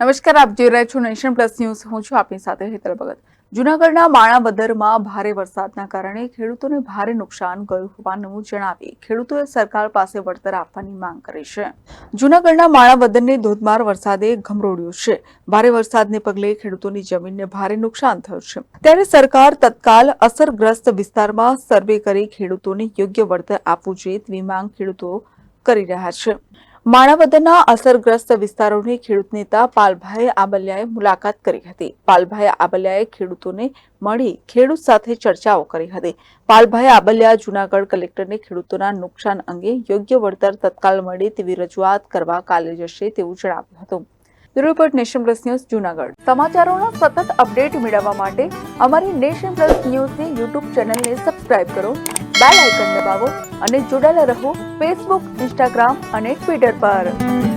નમસ્કાર, આપ જોઈ રહ્યા છો નેશન પ્લસ ન્યૂઝ. હું છું આપની સાથે હેતલ ભગત. જૂનાગઢના માણાવદરમાં ભારે વરસાદના કારણે ખેડૂતોને ભારે નુકસાન ગયું હોવાનું જણાવી ખેડૂતોએ સરકાર પાસે વળતર આપવાની માંગ કરી છે. જૂનાગઢના માણાવદરને ધોધમાર વરસાદે ગમરોડ્યું છે. ભારે વરસાદને પગલે ખેડૂતોની જમીનને ભારે નુકસાન થયું છે. ત્યારે સરકાર તત્કાલ અસરગ્રસ્ત વિસ્તારમાં સર્વે કરી ખેડૂતોને યોગ્ય વળતર આપવું જોઈએ તેવી માંગ ખેડૂતો કરી રહ્યા છે. માણાવદરના અસરગ્રસ્ત વિસ્તારોની ખેડૂત નેતા પાલભાઈ આબલિયાએ મુલાકાત કરી હતી. પાલભાઈ આબલિયાએ ખેડૂતોને મળી ખેડૂત સાથે ચર્ચાઓ કરી હતી. પાલભાઈ આબલિયા જૂનાગઢ કલેક્ટરને ખેડૂતોના નુકસાન અંગે યોગ્ય વળતર તત્કાલ મળે તેવી રજૂઆત કરવા કાલે જશે તેવું જણાવ્યું હતું. Report Nation Plus News Junagadh. સમાચારોના સતત અપડેટ મેળવવા માટે અમારી નેશન પ્લસ ન્યૂઝની યુટ્યુબ ચેનલને સબસ્ક્રાઇબ કરો, બેલ આઇકન દબાવો અને જોડાયેલા રહો ફેસબુક, ઇન્સ્ટાગ્રામ અને ટ્વિટર પર.